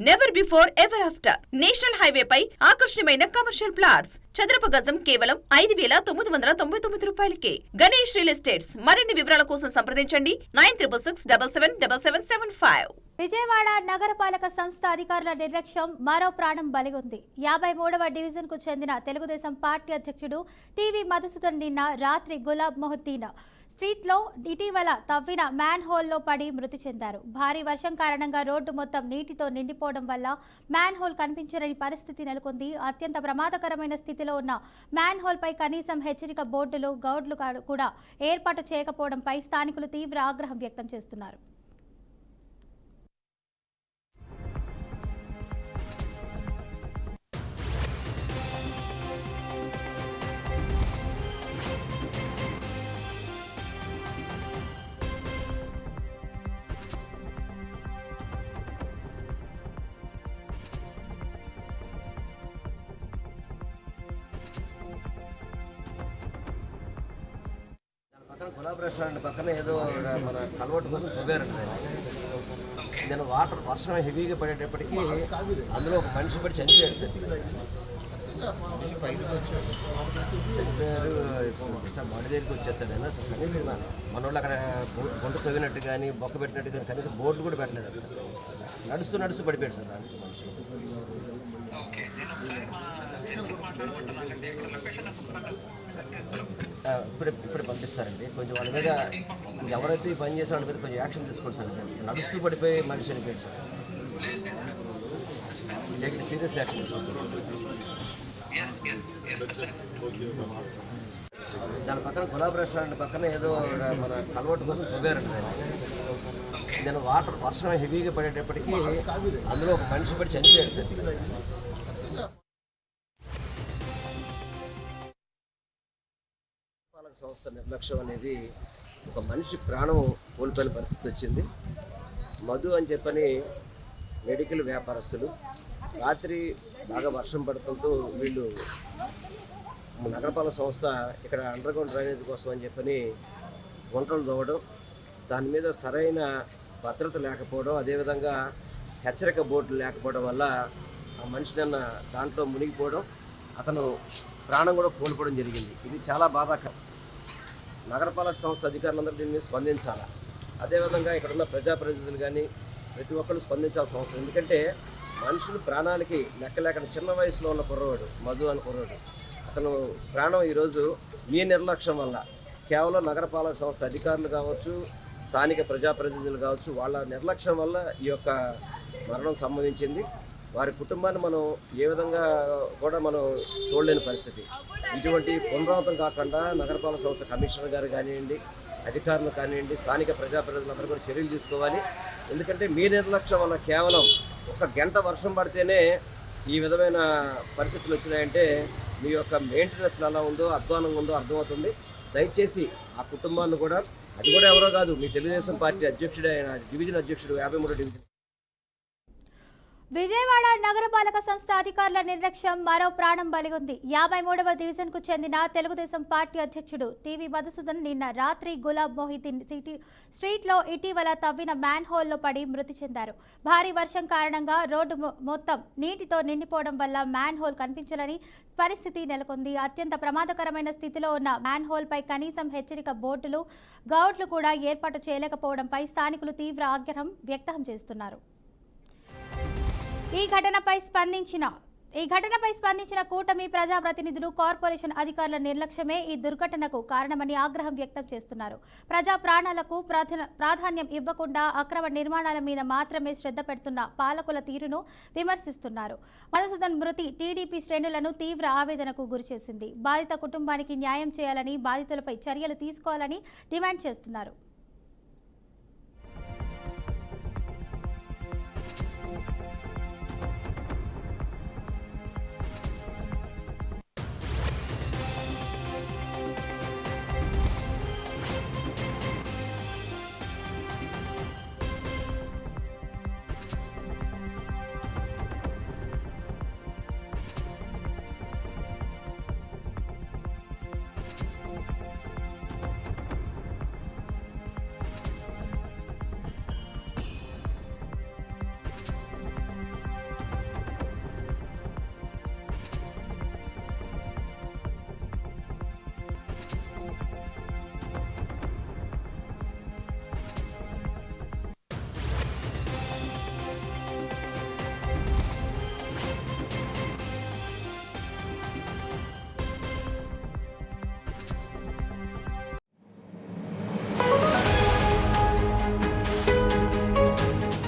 Never before ever after national highway పై ఆకర్షణీయమైన commercial plots చదరపు గజం కేవలం 5,999 రూపాయలకే. Ganesh real estates. మరిన్ని వివరాల కోసం సంప్రదించండి 9366777775. విజయవాడ నగరపాలక సంస్థ అధికారుల నిర్లక్ష్యం మరో ప్రాణం బలిగొంది. 53వ డివిజన్ కు చెందిన తెలుగుదేశం పార్టీ అధ్యక్షుడు టీవీ మధుసూదన్ నిన్న రాత్రి గులాబ్ మొహద్దీన్ స్ట్రీట్ లో ఇటీవల తవ్విన మ్యాన్ హోల్లో పడి మృతి చెందారు. భారీ వర్షం కారణంగా రోడ్డు మొత్తం నీటితో నిండిపోవడం వల్ల మ్యాన్ హోల్ కనిపించని పరిస్థితి నెలకొంది. అత్యంత ప్రమాదకరమైన స్థితిలో ఉన్న మ్యాన్ హోల్ పై కనీసం హెచ్చరిక బోర్డులు గౌడ్లు కూడా ఏర్పాటు చేయకపోవడంపై స్థానికులు తీవ్ర ఆగ్రహం వ్యక్తం చేస్తున్నారు. గులాబ్ రెస్టారెంట్ పక్కన ఏదో మన కలవట్టు కోసం తవ్వారండి. నేను వర్షం హెవీగా పడేటప్పటికీ అందులో ఒక మనిషి పడి చనిపోయారు సార్. చనిపోయారు. బాడీ దగ్గరికి వచ్చేస్తాడు అయినా సార్. కనీసం మన వాళ్ళు అక్కడ గుంట తవ్వినట్టు కానీ బొక్క పెట్టినట్టు కానీ కనీసం బోర్డు కూడా పెట్టలేదు సార్. నడుస్తూ పడిపోయాడు సార్ దానికి మనిషి. ఇప్పుడు పంపిస్తారండి. కొంచెం వాళ్ళ మీద ఎవరైతే ఈ పని చేసిన వాళ్ళ మీద కొంచెం యాక్షన్ తీసుకోండి సార్. నడుస్తూ పడిపోయి మనిషి చనిపోయాడు సార్. సీరియస్ యాక్షన్ తీసుకోండి. దాని పక్కన గులాబ్ రెస్టారెంట్ పక్కన ఏదో మన కలవట్టు కోసం తవ్వారండి. నేను వర్షం హెవీగా పడేటప్పటికీ అందులో ఒక మనిషి పడి చనిపోయాడు సార్. సంస్థ నిర్లక్ష్యం అనేది ఒక మనిషి ప్రాణం కోల్పోయిన పరిస్థితి వచ్చింది. మధు అని చెప్పని మెడికల్ వ్యాపారస్తులు రాత్రి బాగా వర్షం పడటంతో వీళ్ళు నగరపాలక సంస్థ ఇక్కడ అండర్గ్రౌండ్ డ్రైనేజ్ కోసం అని చెప్పని గుంటలు తవ్వడం, దాని మీద సరైన భద్రత లేకపోవడం, అదేవిధంగా హెచ్చరిక బోర్డులు లేకపోవడం వల్ల ఆ మనిషి నిన్న దాంట్లో మునిగిపోవడం, అతను ప్రాణం కూడా కోల్పోవడం జరిగింది. ఇది చాలా బాధాకరం. నగరపాలక సంస్థ అధికారులందరూ దీన్ని స్పందించాలి. అదేవిధంగా ఇక్కడ ఉన్న ప్రజాప్రతినిధులు కానీ ప్రతి ఒక్కరు స్పందించాల్సిన అవసరం. ఎందుకంటే మనుషులు ప్రాణాలకి లెక్కలేక చిన్న వయసులో ఉన్న కుర్రవాడు మధు అని కుర్రవాడు, అతను ప్రాణం ఈరోజు మీ నిర్లక్ష్యం వల్ల, కేవలం నగరపాలక సంస్థ అధికారులు కావచ్చు, స్థానిక ప్రజాప్రతినిధులు కావచ్చు, వాళ్ళ నిర్లక్ష్యం వల్ల ఈ యొక్క మరణం సంభవించింది. వారి కుటుంబాన్ని మనం ఏ విధంగా కూడా మనం చూడలేని పరిస్థితి. ఇటువంటి పునరావృతం కాకుండా నగరపాలక సంస్థ కమిషనర్ గారు కానివ్వండి, అధికారులు కానివ్వండి, స్థానిక ప్రజాప్రతినిధులందరూ కూడా చర్యలు తీసుకోవాలి. ఎందుకంటే మీ నిర్లక్ష్యం వల్ల కేవలం ఒక గంట వర్షం పడితేనే ఈ విధమైన పరిస్థితులు వచ్చినాయంటే మీ యొక్క మెయింటెనెన్స్ ఎలా ఉందో, అధ్వానంగా ఉందో అర్థమవుతుంది. దయచేసి ఆ కుటుంబాన్ని కూడా, అది కూడా ఎవరో కాదు, మీ తెలుగుదేశం పార్టీ అధ్యక్షుడు అయిన డివిజన్ అధ్యక్షుడు 53వ డివిజన్. విజయవాడ నగరపాలక సంస్థ అధికారుల నిర్లక్ష్యం మరో ప్రాణం బలిగొంది. 53వ డివిజన్ కు చెందిన తెలుగుదేశం పార్టీ అధ్యక్షుడు టీవీ మధుసూదన్ నిన్న రాత్రి గులాబ్ మొహద్దీన్ స్ట్రీట్ లో ఇటీవల తవ్విన మ్యాన్ హోల్లో పడి మృతి చెందారు. భారీ వర్షం కారణంగా రోడ్డు మొత్తం నీటితో నిండిపోవడం వల్ల మ్యాన్ హోల్ కనిపించని పరిస్థితి నెలకొంది. అత్యంత ప్రమాదకరమైన స్థితిలో ఉన్న మ్యాన్ హోల్ పై కనీసం హెచ్చరిక బోర్డులు గౌడ్లు కూడా ఏర్పాటు చేయలేకపోవడంపై స్థానికులు తీవ్ర ఆగ్రహం వ్యక్తం చేస్తున్నారు. ఈ ఘటనపై స్పందించిన కూటమి ప్రజాప్రతినిధులు, కార్పొరేషన్ అధికారుల నిర్లక్ష్యమే ఈ దుర్ఘటనకు కారణమని ఆగ్రహం వ్యక్తం చేస్తున్నారు. ప్రజా ప్రాణాలకు ప్రాధాన్యం ఇవ్వకుండా అక్రమ నిర్మాణాల మీద మాత్రమే శ్రద్ధ పెడుతున్న పాలకుల తీరును విమర్శిస్తున్నారు. మధుసూదన్ మృతి టీడీపీ శ్రేణులను తీవ్ర ఆవేదనకు గురిచేసింది. బాధిత కుటుంబానికి న్యాయం చేయాలని, బాధితులపై చర్యలు తీసుకోవాలని డిమాండ్ చేస్తున్నారు.